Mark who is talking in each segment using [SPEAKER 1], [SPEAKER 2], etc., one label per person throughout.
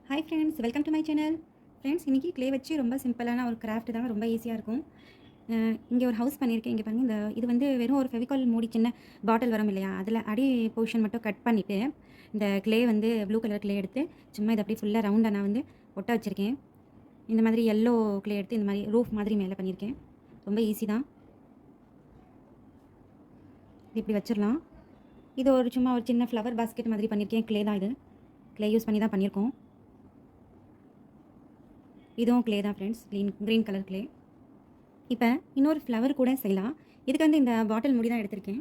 [SPEAKER 1] Hi friends, welcome to my channel. Friends, இன்றைக்கி clay வச்சு ரொம்ப சிம்பிளான ஒரு கிராஃப்ட் தான், ரொம்ப ஈஸியாக இருக்கும். இங்கே ஒரு ஹவுஸ் பண்ணியிருக்கேன். இங்கே பாருங்கள், இது வந்து வெறும் ஒரு ஃபெவிகால் மூடி சின்ன பாட்டில் வரும் இல்லையா, அதில் அடி போர்ஷன் மட்டும் கட் பண்ணிவிட்டு இந்த க்ளே வந்து ப்ளூ கலர் க்ளே எடுத்து சும்மா இதை அப்படியே ஃபுல்லாக ரவுண்டாக நான் வந்து ஒட்ட வச்சுருக்கேன். இந்த மாதிரி எல்லோ க்ளே எடுத்து இந்த மாதிரி ரூஃப் மாதிரி மேலே பண்ணியிருக்கேன். ரொம்ப ஈஸி தான். இது இப்படி வச்சிடலாம். இது ஒரு சும்மா ஒரு சின்ன ஃப்ளவர் பாஸ்கெட் மாதிரி பண்ணியிருக்கேன். க்ளே தான், இது க்ளே யூஸ் பண்ணி தான் பண்ணியிருக்கோம். இதுவும் க்ளே தான் ஃப்ரெண்ட்ஸ், க்ரீன் கலர் க்ளே. இப்போ இன்னொரு ஃப்ளவர் கூட செய்யலாம். இதுக்கு வந்து இந்த பாட்டில் மூடி தான் எடுத்திருக்கேன்.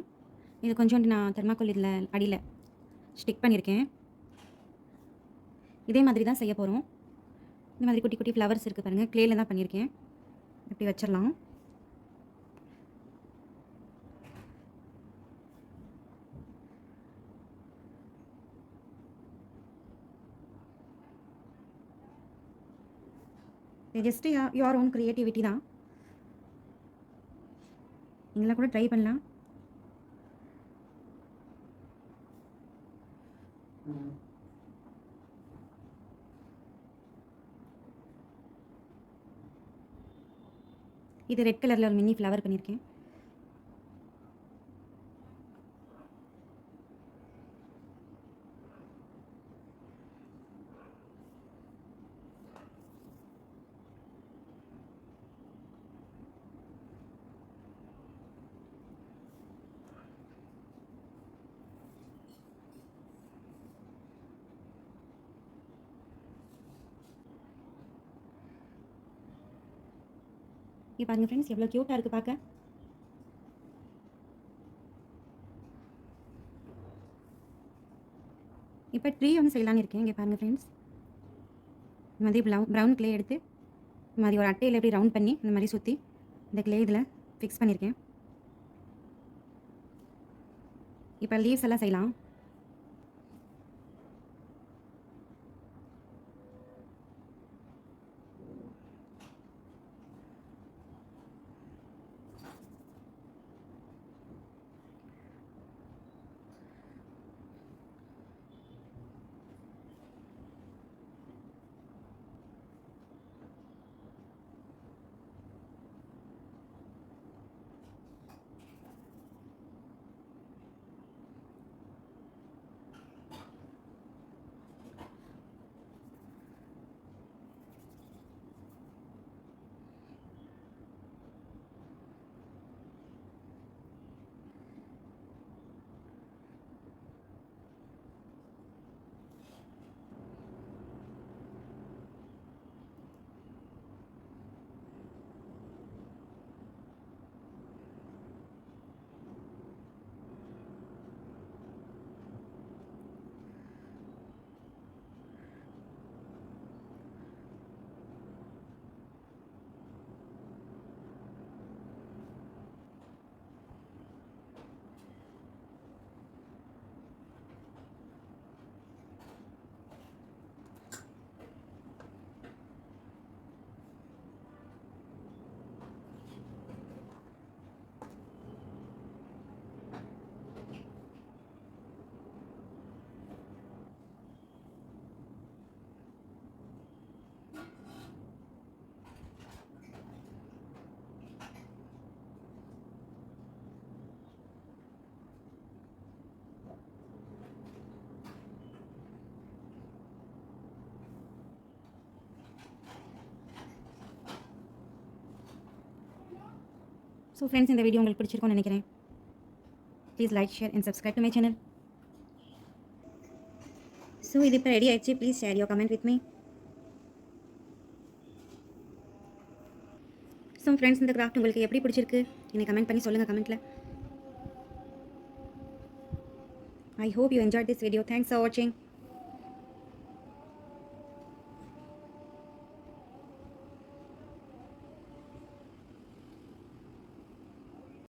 [SPEAKER 1] இது கொஞ்சோண்டு நான் தெர்மாக்கோல் இதில் அடியில் ஸ்டிக் பண்ணியிருக்கேன். இதே மாதிரி தான் செய்ய போகிறோம். இந்த மாதிரி குட்டி குட்டி ஃப்ளவர்ஸ் இருக்குது பாருங்கள், க்ளேயில் தான் பண்ணியிருக்கேன். இப்படி வச்சிடலாம். இது ஜஸ்ட்டு யுவர் ஓன் க்ரியேட்டிவிட்டி தான். நீங்களாம் கூட ட்ரை பண்ணலாம். இது ரெட் கலரில் ஒரு மினி ஃப்ளவர் பண்ணியிருக்கேன். இங்கே பாருங்கள் ஃப்ரெண்ட்ஸ், எவ்வளோ க்யூட்டாக இருக்குது பார்க்க. இப்போ ட்ரீ வந்து செய்யலான்னு இருக்கேன். இங்கே பாருங்கள் ஃப்ரெண்ட்ஸ், இந்த மாதிரி ப்ரௌன் க்ளே எடுத்து இந்த மாதிரி ஒரு அட்டையில் எப்படி ரவுண்ட் பண்ணி இந்த மாதிரி சுற்றி இந்த க்ளே இதில் ஃபிக்ஸ் பண்ணியிருக்கேன். இப்போ லீவ்ஸ் எல்லாம் செய்யலாம். ஸோ ஃப்ரெண்ட்ஸ், இந்த வீடியோ உங்களுக்கு பிடிச்சிருக்கும்னு நினைக்கிறேன். Please like, share and subscribe to my channel. So இது இப்போ ரெடி ஆயிடுச்சு. Please share your comment with me. So friends, இந்த கிராஃப்ட் உங்களுக்கு எப்படி பிடிச்சிருக்கு என்னை கமெண்ட் பண்ணி சொல்லுங்கள் கமெண்ட்டில். I hope you enjoy this video. Thanks for வாட்சிங்.